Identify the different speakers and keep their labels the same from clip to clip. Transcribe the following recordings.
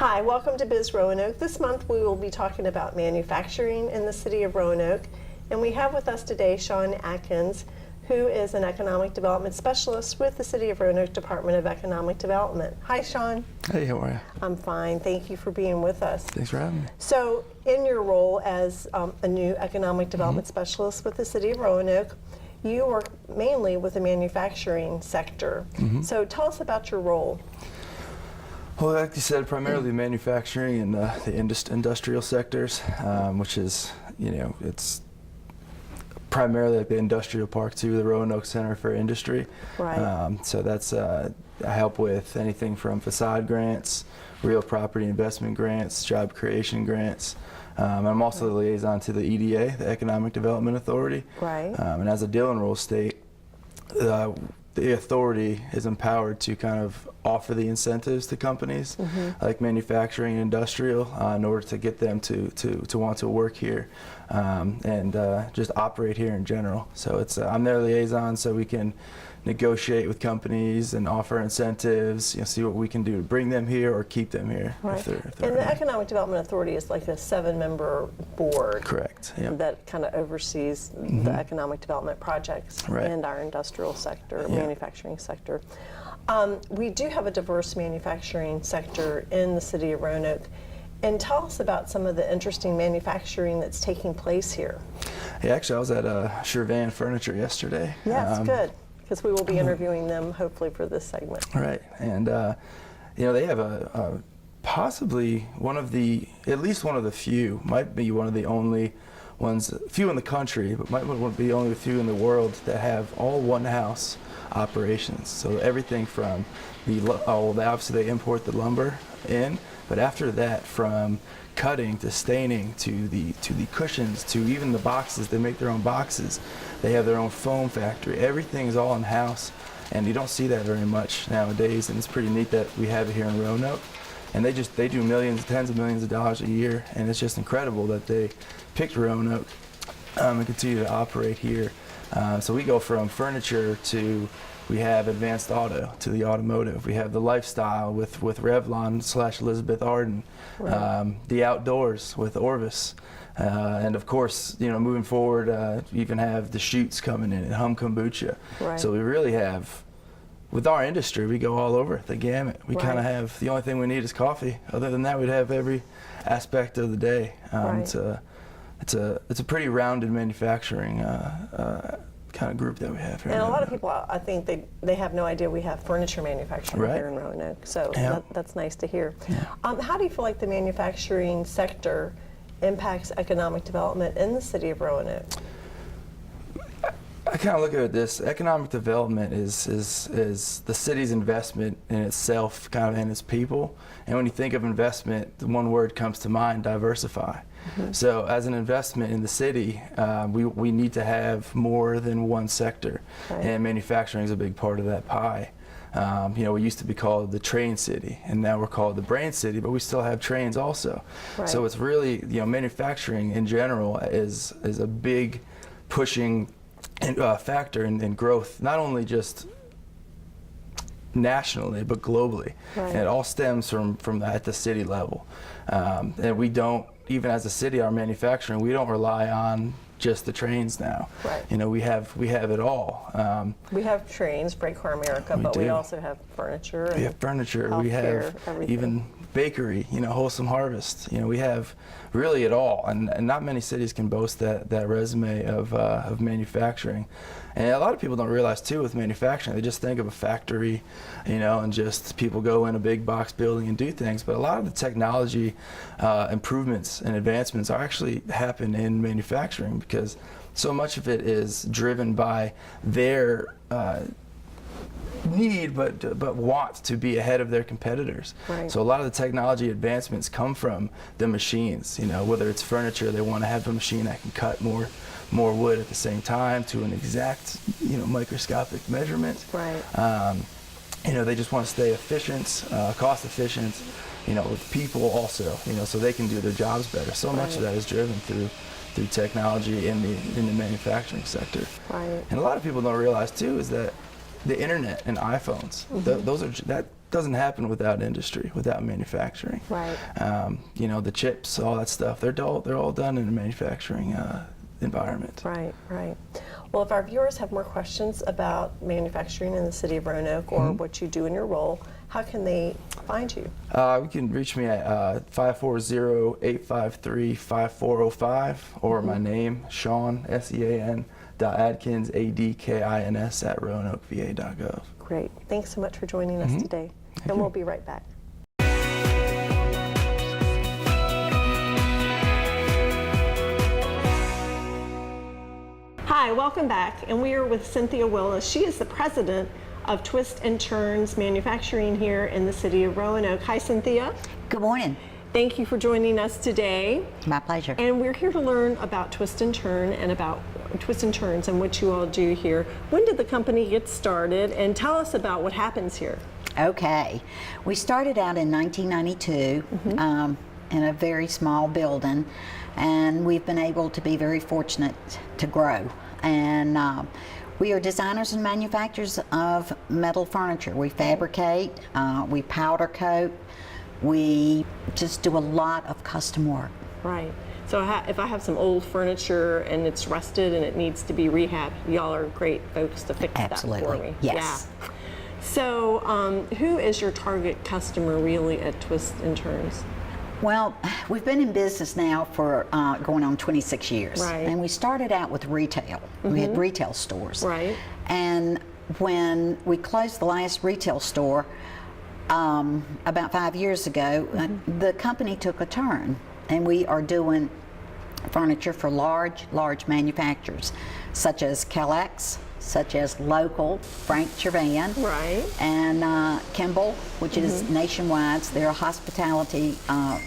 Speaker 1: Hi, welcome to BizRoanoke. This month we will be talking about manufacturing in the city of Roanoke, and we have with us today Sean Adkins, who is an economic development specialist with the City of Roanoke Department of Economic Development. Hi, Sean.
Speaker 2: Hey, how are you?
Speaker 1: I'm fine. Thank you for being with us.
Speaker 2: Thanks for having me.
Speaker 1: So, in your role as a new economic development specialist with the City of Roanoke, you work mainly with the manufacturing sector. So, tell us about your role.
Speaker 2: Well, like you said, primarily manufacturing and the industrial sectors, which is, it's primarily like the industrial park too, the Roanoke Center for Industry.
Speaker 1: Right.
Speaker 2: So that's, I help with anything from facade grants, real property investment grants, job creation grants. I'm also the liaison to the EDA, the Economic Development Authority.
Speaker 1: Right.
Speaker 2: And as a deal enroll state, the authority is empowered to kind of offer the incentives to companies like manufacturing and industrial in order to get them to want to work here and just operate here in general. So it's I'm their liaison, so we can negotiate with companies and offer incentives, see what we can do to bring them here or keep them here.
Speaker 1: Right.
Speaker 2: If they're
Speaker 1: and the Economic Development Authority is like a 7-member board.
Speaker 2: Correct. Yep.
Speaker 1: That kind of oversees the economic development projects and our industrial sector, manufacturing sector. We do have a diverse manufacturing sector in the city of Roanoke. And tell us about some of the interesting manufacturing that's taking place here.
Speaker 2: Yeah, actually I was at Chervan Furniture yesterday.
Speaker 1: Yeah, it's good, because we will be interviewing them hopefully for this segment.
Speaker 2: Right, and they have a possibly one of the, at least one of the few, might be one of the only ones, few in the country, but might be only a few in the world that have all one house operations. So everything from obviously they import the lumber in, but after that, from cutting to staining to the cushions to even the boxes, they make their own boxes. They have their own foam factory. Everything is all in house, and you don't see that very much nowadays. And it's pretty neat that we have it here in Roanoke. And they do millions, tens of millions of dollars a year, and it's just incredible that they picked Roanoke and continue to operate here. So we go from furniture to, we have advanced auto to the automotive. We have the lifestyle with Revlon / Elizabeth Arden, the outdoors with Orvis, and of course, moving forward, we even have the shoots coming in and Hum Kombucha. Right. So we really have, with our industry, we go all over the gamut. We kind of have, the only thing we need is coffee. Other than that, we'd have every aspect of the day. It's a pretty rounded manufacturing kind of group that we have here.
Speaker 1: And a lot of people, I think they have no idea we have furniture manufacturing here in Roanoke. So that's nice to hear. Yeah. How do you feel like the manufacturing sector impacts economic development in the city of Roanoke?
Speaker 2: I kind of look at this. Economic development is the city's investment in itself, kind of in its people. And when you think of investment, the one word comes to mind: diversify. So as an investment in the city, we need to have more than one sector, and manufacturing is a big part of that pie. We used to be called the train city, and now we're called the brain city, but we still have trains also. So it's really, manufacturing in general is a big pushing factor in growth, not only just nationally but globally. And it all stems from at the city level. And we don't, even as a city, our manufacturing, we don't rely on just the trains now. We have it all. We
Speaker 1: have trains, Freight Car America, but we also have furniture.
Speaker 2: We have furniture. We have even bakery. Wholesome Harvest. We have really it all, and not many cities can boast that resume of manufacturing. And a lot of people don't realize too, with manufacturing, they just think of a factory, and just people go in a big box building and do things. But a lot of the technology improvements and advancements are actually happen in manufacturing, because so much of it is driven by their need but want to be ahead of their competitors. So a lot of the technology advancements come from the machines. Whether it's furniture, they want to have a machine that can cut more wood at the same time to an exact microscopic measurement. They just want to stay efficient, cost efficient, with people also, so they can do their jobs better. So much of that is driven through technology in the manufacturing sector. And a lot of people don't realize too is that the internet and iPhones, those are doesn't happen without industry, without manufacturing.
Speaker 1: Right.
Speaker 2: You know, the chips, all that stuff, they're all done in a manufacturing environment.
Speaker 1: Right, right. Well, if our viewers have more questions about manufacturing in the city of Roanoke or what you do in your role, how can they find you?
Speaker 2: You can reach me at 540-853-5405 or my name, Sean, SEAN, Adkins, ADKINS at RoanokeVA.gov.
Speaker 1: Great. Thanks so much for joining us today. And we'll be right back. Hi, welcome back. And we are with Cynthia Willis. She is the president of Twist and Turns Manufacturing here in the city of Roanoke. Hi, Cynthia.
Speaker 3: Good morning.
Speaker 1: Thank you for joining us today.
Speaker 3: My pleasure.
Speaker 1: And we're here to learn about Twist and Turn and about Twist and Turns and what you all do here. When did the company get started? And tell us about what happens here.
Speaker 3: Okay. We started out in 1992 in a very small building, and we've been able to be very fortunate to grow. And we are designers and manufacturers of metal furniture. We fabricate, we powder coat, we just do a lot of custom work.
Speaker 1: Right. So if I have some old furniture and it's rusted and it needs to be rehabbed, y'all are great folks to fix that for me.
Speaker 3: Yes.
Speaker 1: Yeah. So who is your target customer really at Twist and Turns?
Speaker 3: Well, we've been in business now for going on 26 years.
Speaker 1: Right.
Speaker 3: And we started out with retail. We had retail stores.
Speaker 1: Right.
Speaker 3: And when we closed the last retail store about 5 years ago, the company took a turn, and we are doing furniture for large manufacturers, such as Kellex, such as local Frank Chervan,
Speaker 1: Right.
Speaker 3: and Kimball, which is nationwide. So they're hospitality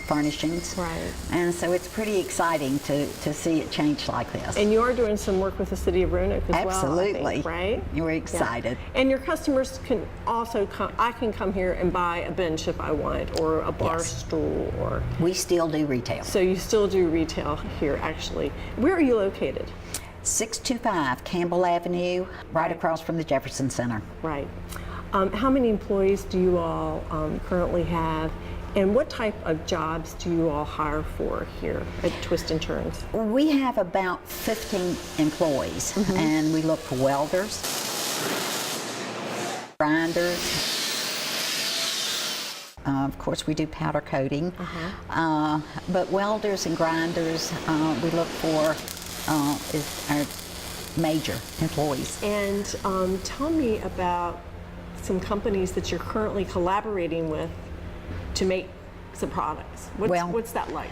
Speaker 3: furnishings.
Speaker 1: Right.
Speaker 3: And so it's pretty exciting to see it change like this.
Speaker 1: And you are doing some work with the city of Roanoke as
Speaker 3: Absolutely.
Speaker 1: well, I think, right?
Speaker 3: We're excited.
Speaker 1: Yeah. And your customers can also come, I can come here and buy a bench if I want, or a bar stool, or...
Speaker 3: We still do retail.
Speaker 1: So you still do retail here, actually. Where are you located?
Speaker 3: 625 Campbell Avenue, right across from the Jefferson Center.
Speaker 1: Right. How many employees do you all currently have, and what type of jobs do you all hire for here at Twist and Turns?
Speaker 3: We have about 15 employees, and we look for welders, grinders. Of course, we do powder coating, but welders and grinders we look for is our major employees.
Speaker 1: And tell me about some companies that you're currently collaborating with to make some products. What's that like?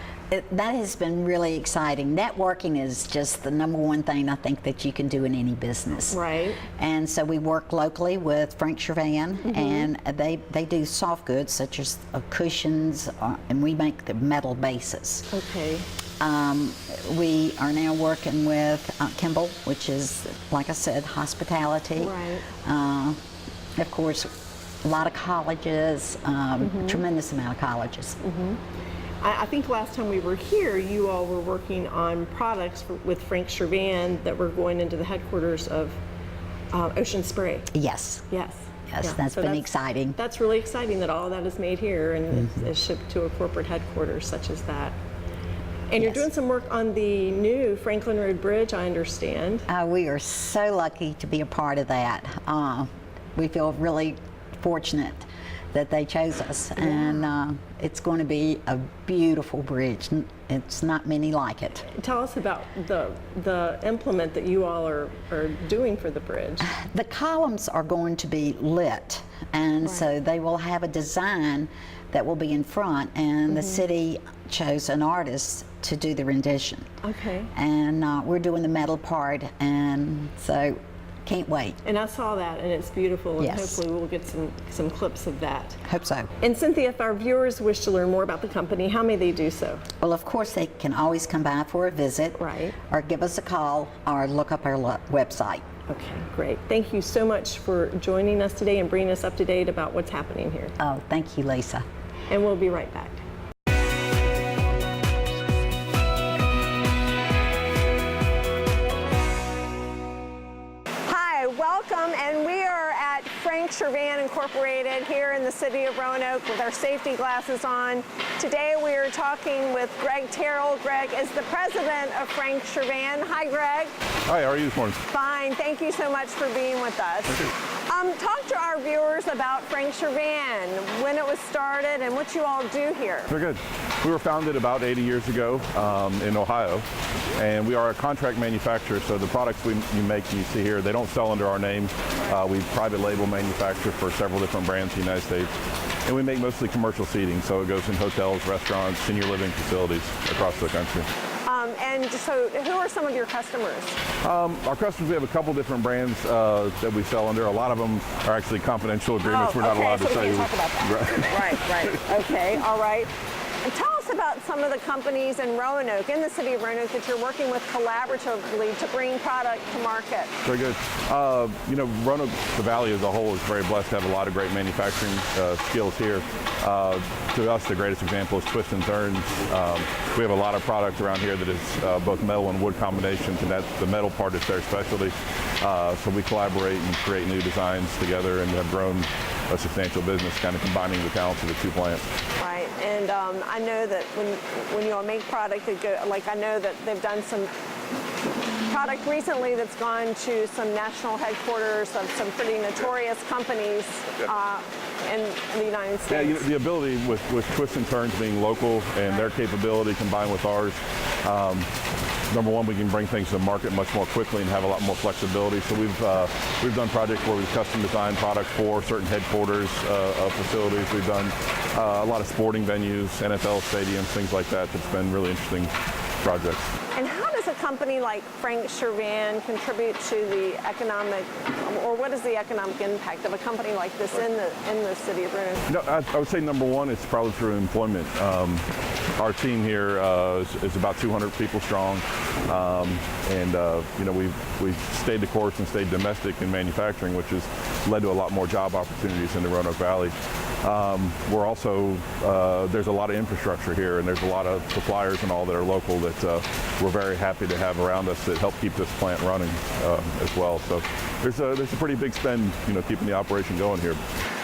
Speaker 3: That has been really exciting. Networking is just the #1 thing I think that you can do in any business.
Speaker 1: Right.
Speaker 3: And so we work locally with Frank Chervan, and they do soft goods such as cushions, and we make the metal bases.
Speaker 1: Okay.
Speaker 3: We are now working with Kimball, which is, like I said, hospitality.
Speaker 1: Right.
Speaker 3: Of course, a lot of colleges, tremendous amount of colleges.
Speaker 1: I think last time we were here, you all were working on products with Frank Chervan that were going into the headquarters of Ocean Spray.
Speaker 3: Yes.
Speaker 1: Yes.
Speaker 3: Yes,
Speaker 1: Yeah.
Speaker 3: that's
Speaker 1: So
Speaker 3: been exciting.
Speaker 1: That's really exciting that all that is made here and is shipped to a corporate headquarters such as that. And you're doing some work on the new Franklin Road Bridge, I understand.
Speaker 3: We are so lucky to be a part of that. We feel really fortunate that they chose us, and it's going to be a beautiful bridge. It's not many like it.
Speaker 1: Tell us about the implement that you all are doing for the bridge.
Speaker 3: The columns are going to be lit, and so they will have a design that will be in front, and the city chose an artist to do the rendition.
Speaker 1: Okay.
Speaker 3: And we're doing the metal part, and so can't wait.
Speaker 1: And I saw that, and it's beautiful, and
Speaker 3: Yes.
Speaker 1: hopefully we'll get some clips of that.
Speaker 3: Hope so.
Speaker 1: And Cynthia, if our viewers wish to learn more about the company, how may they do so?
Speaker 3: Well, of course, they can always come by for a visit,
Speaker 1: Right.
Speaker 3: or give us a call, or look up our website.
Speaker 1: Okay, great. Thank you so much for joining us today and bringing us up to date about what's happening here.
Speaker 3: Oh, thank you, Lisa.
Speaker 1: And we'll be right back. Hi, welcome, and we are at Frank Chervan Chervan Incorporated here in the city of Roanoke with our safety glasses on. Today we are talking with Greg Terrell. Greg is the president of Frank Chervan. Hi, Greg.
Speaker 4: Hi, how are you this morning?
Speaker 1: Fine. Thank you so much for being with us. Talk to our viewers about Frank Chervan, when it was started, and what you all do here.
Speaker 4: Very good. We were founded about 80 years ago in Ohio, and we are a contract manufacturer, so the products we make and you see here, they don't sell under our name. We private label manufacture for several different brands in the United States, and we make mostly commercial seating, so it goes in hotels, restaurants, senior living facilities across the country.
Speaker 1: And so who are some of your customers?
Speaker 4: Our customers, we have a couple different brands that we sell under. A lot of them are actually confidential agreements. We're not allowed to say.
Speaker 1: Talk about that. Right. Okay, all right. And tell us about some of the companies in Roanoke, in the city of Roanoke, that you're working with collaboratively to bring product to market.
Speaker 4: Very good. Roanoke, the valley as a whole, is very blessed to have a lot of great manufacturing skills here. To us, the greatest example is Twist and Turns. We have a lot of product around here that is both metal and wood combinations, and the metal part is their specialty. So we collaborate and create new designs together and have grown a substantial business, kind of combining the talents of the two plants.
Speaker 1: Right, and I know that when you all make product, I know that they've done some product recently that's gone to some national headquarters of some pretty notorious companies in the United States.
Speaker 4: Yeah, the ability with Twist and Turns being local and their capability combined with ours, number one, we can bring things to the market much more quickly and have a lot more flexibility. So we've done projects where we've custom designed products for certain headquarters of facilities. We've done a lot of sporting venues, NFL stadiums, things like that. That's been really interesting projects.
Speaker 1: And how does a company like Frank Chervan contribute to the economic, or what is the economic impact of a company like this in the city of Roanoke?
Speaker 4: No, I would say number one, it's probably through employment. Our team here is about 200 people strong, we've stayed the course and stayed domestic in manufacturing, which has led to a lot more job opportunities in the Roanoke Valley. We're also, there's a lot of infrastructure here, and there's a lot of suppliers and all that are local that we're very happy to have around us that help keep this plant running as well. So there's a pretty big spend, keeping the operation going here.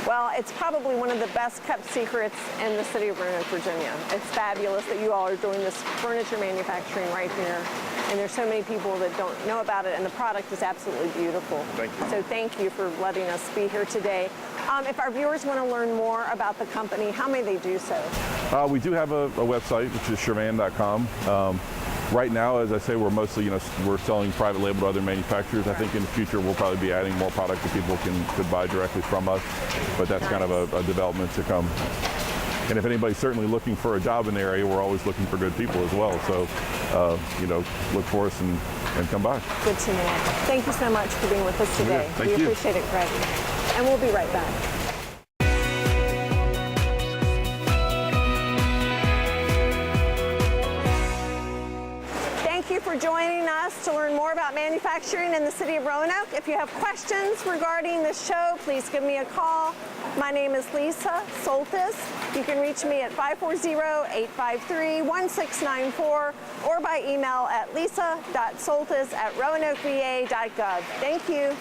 Speaker 1: Well, it's probably one of the best kept secrets in the city of Roanoke, Virginia. It's fabulous that you all are doing this furniture manufacturing right here. And there's so many people that don't know about it, and the product is absolutely beautiful.
Speaker 4: Thank you.
Speaker 1: So thank you for letting us be here today. If our viewers want to learn more about the company, how may they do so?
Speaker 4: We do have a website, which is Chervan.com. Right now, as I say, we're mostly, we're selling private label to other manufacturers. I think in the future we'll probably be adding more product that people could buy directly from us, but that's kind of a development to come. And if anybody's certainly looking for a job in the area, we're always looking for good people as well. So, look for us and come by.
Speaker 1: Good to know. Thank you so much for being with us today.
Speaker 4: Yeah, thank you.
Speaker 1: We appreciate it, Greg. And we'll be right back. Thank you for joining us to learn more about manufacturing in the city of Roanoke. If you have questions regarding this show, please give me a call. My name is Lisa Soltis. You can reach me at 540-853-1694 or by email at lisa.soltis@roanokeva.gov. Thank you.